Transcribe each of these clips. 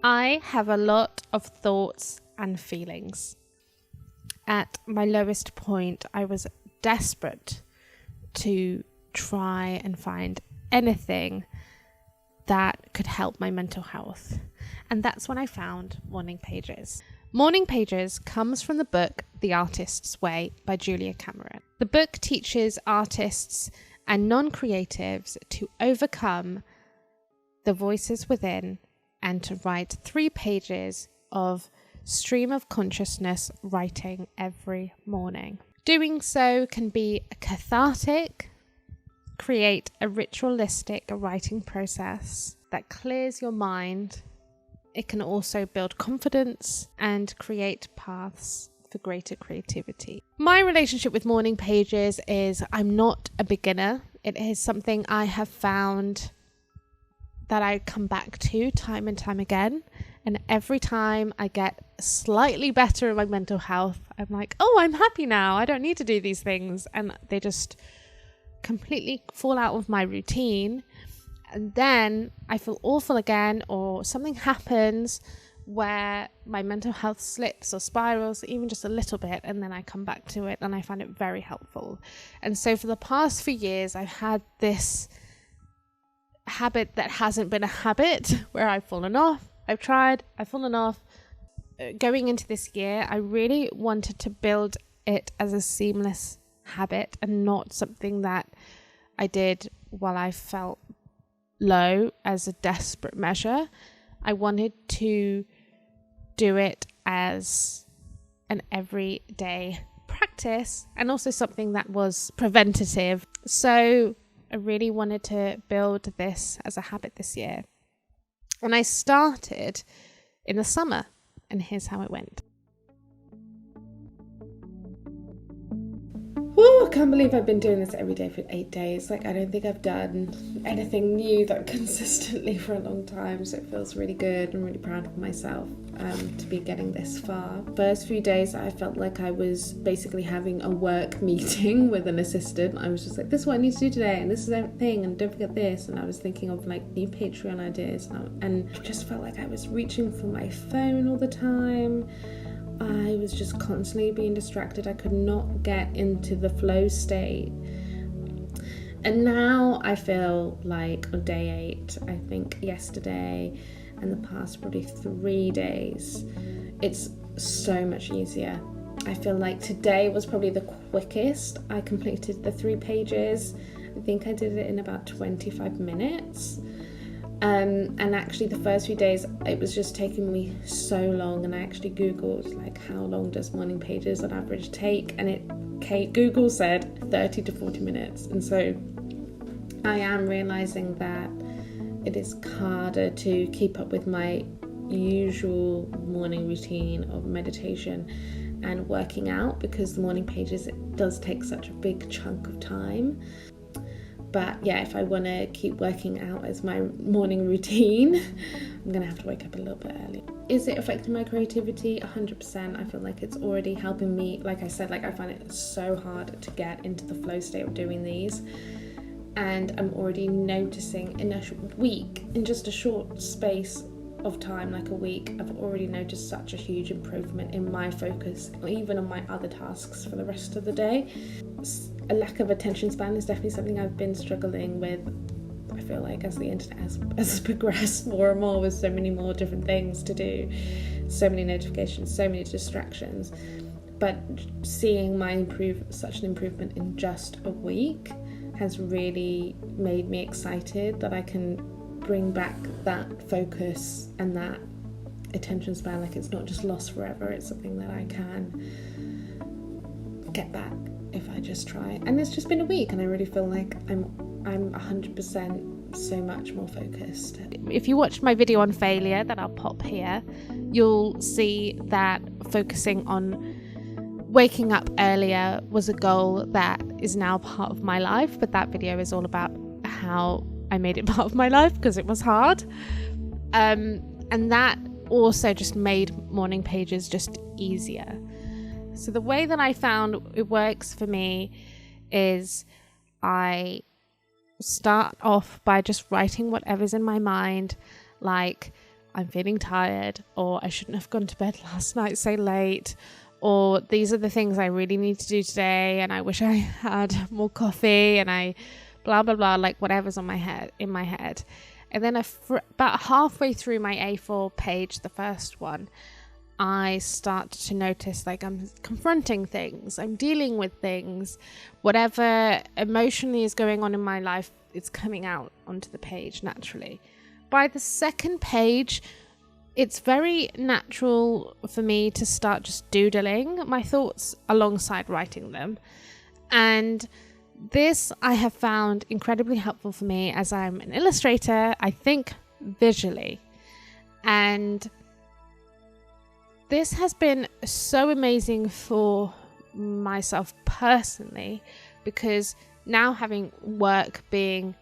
I have a lot of thoughts and feelings. At my lowest point, I was desperate to try and find anything that could help my mental health. And that's when I found Morning Pages. Morning Pages comes from the book The Artist's Way by Julia Cameron. The book teaches artists and non-creatives to overcome the voices within and to write 3 pages of stream of consciousness writing every morning. Doing so can be cathartic, create a ritualistic writing process that clears your mind. It can also build confidence and create paths for greater creativity. My relationship with Morning Pages is I'm not a beginner. It is something I have found that I come back to time and time again. And every time I get slightly better in my mental health, I'm like, oh, I'm happy now. I don't need to do these things. And they just completely fall out of my routine. And then I feel awful again, or something happens where my mental health slips or spirals even just a little bit, and then I come back to it and I find it very helpful. And so for the past few years, I've had this habit that hasn't been a habit where I've fallen off. I've tried, I've fallen off. Going into this year, I really wanted to build it as a seamless habit and not something that I did while I felt low as a desperate measure. I wanted to do it as an everyday practice and also something that was preventative. So I really wanted to build this as a habit this year. And I started in the summer, and here's how it went. Woo, I can't believe I've been doing this every day for 8 days. I don't think I've done anything new that consistently for a long time. So it feels really good. I'm really proud of myself to be getting this far. First few days, I felt like I was basically having a work meeting with an assistant. I was just like, this is what I need to do today, and this is everything, and don't forget this. And I was thinking of new Patreon ideas, and I just felt like I was reaching for my phone all the time. I was just constantly being distracted. I could not get into the flow state. And now I feel like on day 8, I think yesterday and the past probably 3 days, it's so much easier. I feel like today was probably the quickest. I completed the 3 pages. I think I did it in about 25 minutes. And actually the first few days it was just taking me so long, and I actually googled how long does Morning Pages on average take, and Google said 30 to 40 minutes. And so I am realizing that it is harder to keep up with my usual morning routine of meditation and working out, because the Morning Pages, it does take such a big chunk of time. But yeah, if I want to keep working out as my morning routine, I'm going to have to wake up a little bit early. Is it affecting my creativity? 100%. I feel like it's already helping me. Like I said, I find it so hard to get into the flow state of doing these. And I'm already noticing in a week, in just a short space of time, like a week, I've already noticed such a huge improvement in my focus, even on my other tasks for the rest of the day. A lack of attention span is definitely something I've been struggling with. I feel like as the internet has progressed more and more, with so many more different things to do, so many notifications, so many distractions. But seeing such an improvement in just a week has really made me excited that I can bring back that focus and that attention span. It's not just lost forever, it's something that I can get back if I just try. And it's just been a week, and I really feel like I'm 100% so much more focused. If you watch my video on failure that I'll pop here, you'll see that focusing on waking up earlier was a goal that is now part of my life, but that video is all about how I made it part of my life because it was hard. And that also just made Morning Pages just easier. So the way that I found it works for me is I start off by just writing whatever's in my mind. I'm feeling tired, or I shouldn't have gone to bed last night so late, or these are the things I really need to do today, and I wish I had more coffee, and I blah blah blah, like whatever's in my head. And then about halfway through my A4 page, the first one, I start to notice like I'm confronting things, I'm dealing with things, whatever emotionally is going on in my life, it's coming out onto the page naturally. By the second page, it's very natural for me to start just doodling my thoughts alongside writing them. And this I have found incredibly helpful for me, as I'm an illustrator. I think visually. And this has been so amazing for myself personally, because now having work being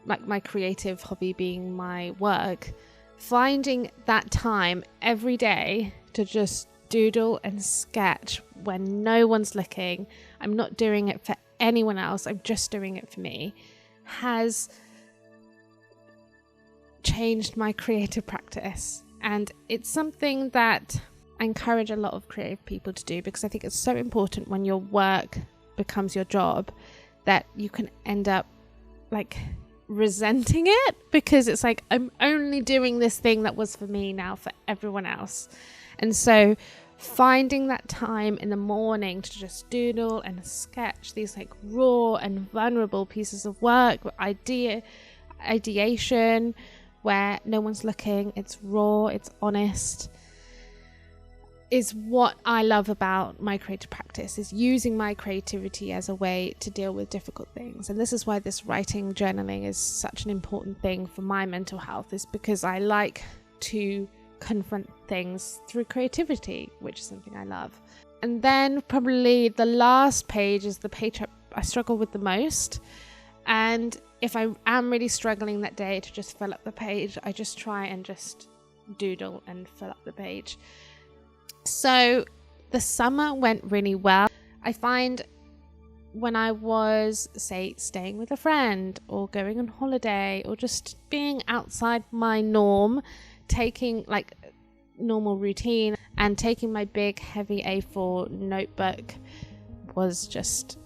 like my creative hobby being my work, finding that time every day to just doodle and sketch when no one's looking, I'm not doing it for anyone else, I'm just doing it for me, has changed my creative practice. And it's something that I encourage a lot of creative people to do, because I think it's so important when your work becomes your job that you can end up like resenting it, because it's like, I'm only doing this thing that was for me now for everyone else. And so finding that time in the morning to just doodle and sketch these like raw and vulnerable pieces of work, ideation where no one's looking, it's raw, it's honest, is what I love about my creative practice, is using my creativity as a way to deal with difficult things. And this is why this writing, journaling is such an important thing for my mental health, is because I like to confront things through creativity, which is something I love. And then probably the last page is the page I struggle with the most. And if I am really struggling that day to just fill up the page, I just try and just doodle and fill up the page. So the summer went really well. I find when I was, say, staying with a friend or going on holiday or just being outside my norm, taking like normal routine and taking my big heavy A4 notebook was just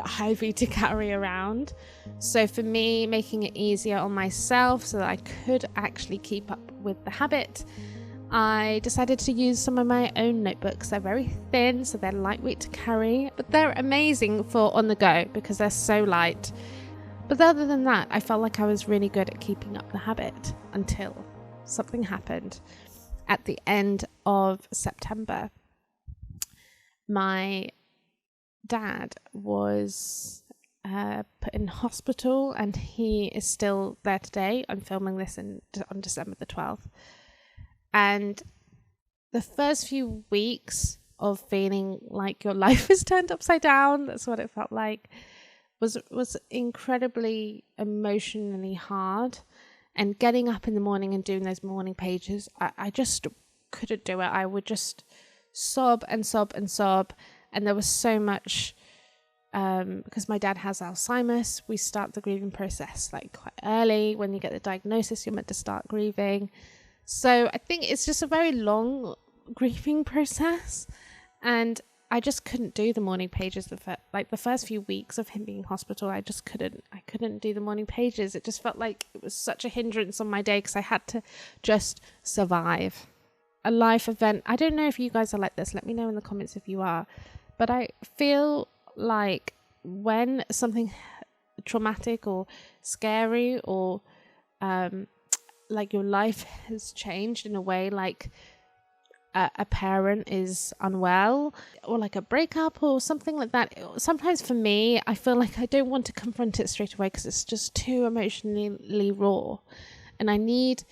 heavy to carry around. So for me, making it easier on myself so that I could actually keep up with the habit, I decided to use some of my own notebooks. They're very thin, so they're lightweight to carry, but they're amazing for on the go because they're so light. But other than that, I felt like I was really good at keeping up the habit until something happened at the end of September. My dad was put in hospital, and he is still there today. I'm filming this on December the 12th. And the first few weeks of feeling like your life is turned upside down, that's what it felt like, was incredibly emotionally hard. And getting up in the morning and doing those morning pages, I just couldn't do it. I would just sob and sob and sob. And there was so much, because my dad has Alzheimer's, we start the grieving process like quite early. When you get the diagnosis, you're meant to start grieving. So I think it's just a very long grieving process, and I just couldn't do the morning pages. The first few weeks of him being in hospital, I couldn't do the morning pages. It just felt like it was such a hindrance on my day because I had to just survive a life event. I don't know if you guys are like this. Let me know in the comments if you are. But I feel like when something traumatic or scary or like your life has changed in a way, like a parent is unwell or like a breakup or something like that, sometimes for me I feel like I don't want to confront it straight away because it's just too emotionally raw, and I need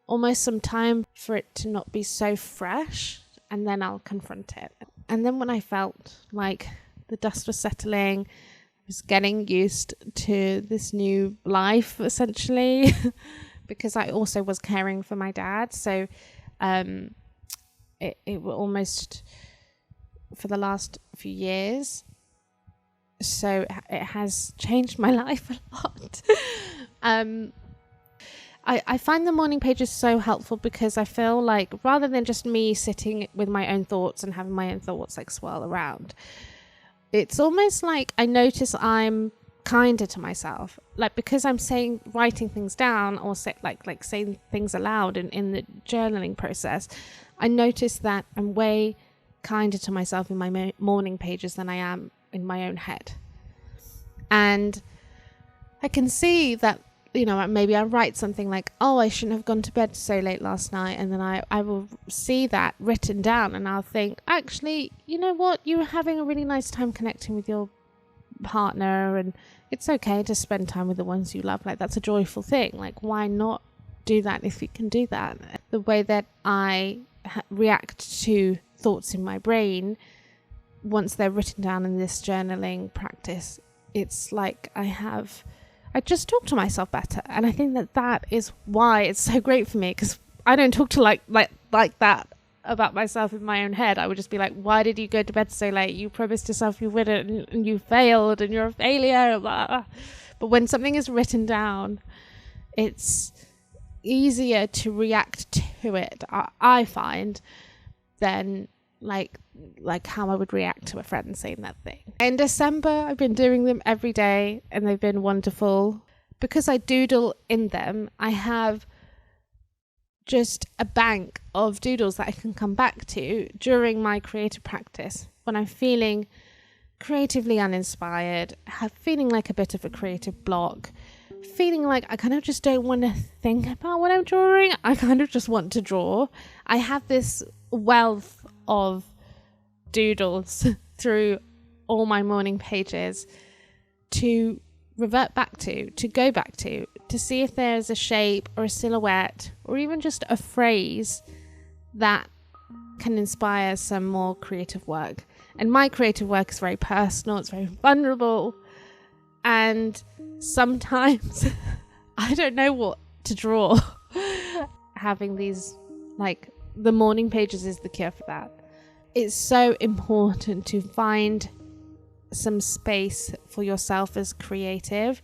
almost some time for it to not be so fresh, and then I'll confront it. And then when I felt like the dust was settling, I was getting used to this new life essentially because I also was caring for my dad. So it almost for the last few years. So it has changed my life a lot. I find the morning pages so helpful because I feel like rather than just me sitting with my own thoughts and having my own thoughts like swirl around, it's almost like I notice I'm kinder to myself, like because I'm writing things down or saying things aloud in the journaling process. I notice that I'm way kinder to myself in my morning pages than I am in my own head. And I can see that, you know, maybe I write something like, oh, I shouldn't have gone to bed so late last night. And then I will see that written down and I'll think, actually, you know what? You were having a really nice time connecting with your partner and it's okay to spend time with the ones you love. Like, that's a joyful thing. Like, why not do that if you can do that? The way that I react to thoughts in my brain, once they're written down in this journaling practice, it's like I just talk to myself better. And I think that is why it's so great for me, because I don't talk to like that about myself in my own head. I would just be like, why did you go to bed so late? You promised yourself you wouldn't and you failed and you're a failure. Blah. But when something is written down, it's easier to react to it, I find, than like how I would react to a friend saying that thing. In December, I've been doing them every day and they've been wonderful. Because I doodle in them, I have just a bank of doodles that I can come back to during my creative practice when I'm feeling creatively uninspired, feeling like a bit of a creative block, feeling like I kind of just don't want to think about what I'm drawing. I kind of just want to draw. I have this wealth of doodles through all my morning pages to revert back to go back to see if there's a shape or a silhouette or even just a phrase that can inspire some more creative work. And my creative work is very personal, it's very vulnerable, and sometimes I don't know what to draw. Having these, like, the morning pages is the cure for that. It's so important to find some space for yourself as creative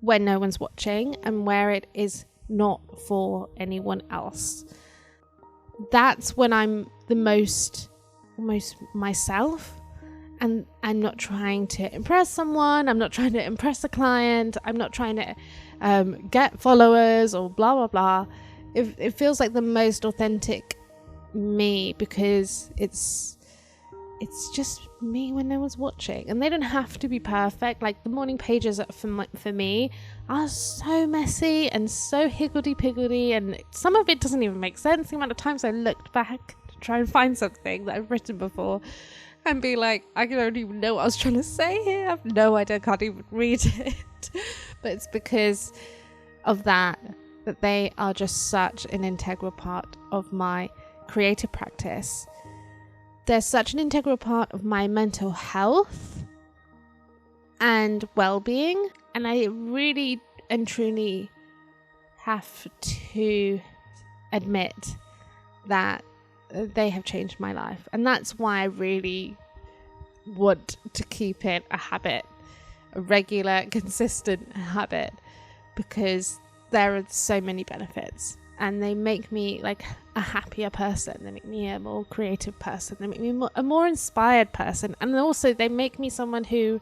when no one's watching and where it is not for anyone else. That's when I'm the most myself, and I'm not trying to impress someone, I'm not trying to impress a client, I'm not trying to get followers or blah blah blah. It feels like the most authentic me, because it's just me when no one's watching, and they don't have to be perfect. Like, the morning pages for me are so messy and so higgledy-piggledy, and some of it doesn't even make sense. The amount of times I looked back to try and find something that I've written before and be like, I don't even know what I was trying to say here. I have no idea, I can't even read it. But it's because of that they are just such an integral part of my creative practice. They're such an integral part of my mental health and well-being, and I really and truly have to admit that they have changed my life, and that's why I really want to keep it a habit, a regular, consistent habit, because there are so many benefits. And they make me like a happier person. They make me a more creative person. They make me a more inspired person. And also they make me someone who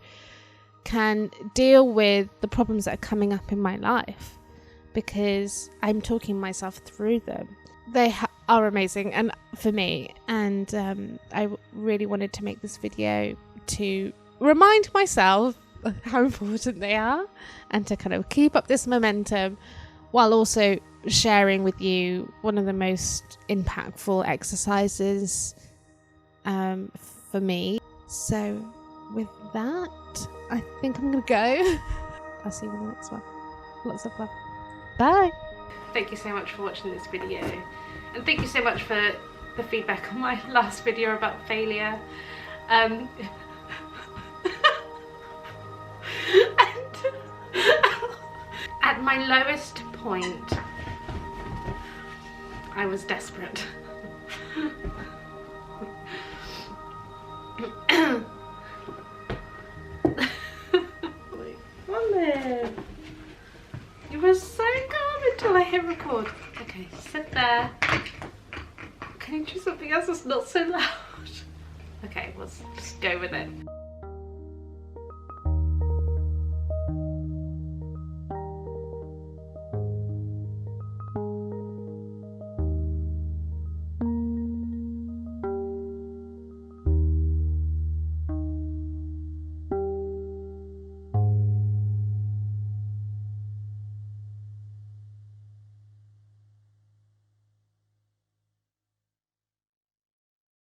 can deal with the problems that are coming up in my life, because I'm talking myself through them. They are amazing and for me. And I really wanted to make this video to remind myself how important they are and to kind of keep up this momentum, while also sharing with you one of the most impactful exercises for me. So with that, I think I'm gonna go. I'll see you in the next one. Lots of love. Bye. Thank you so much for watching this video, and thank you so much for the feedback on my last video about failure. And at my lowest point, I was desperate. Olive, you were so calm until I hit record. Okay, sit there. Can you do something else that's not so loud? Okay, let's just go with it.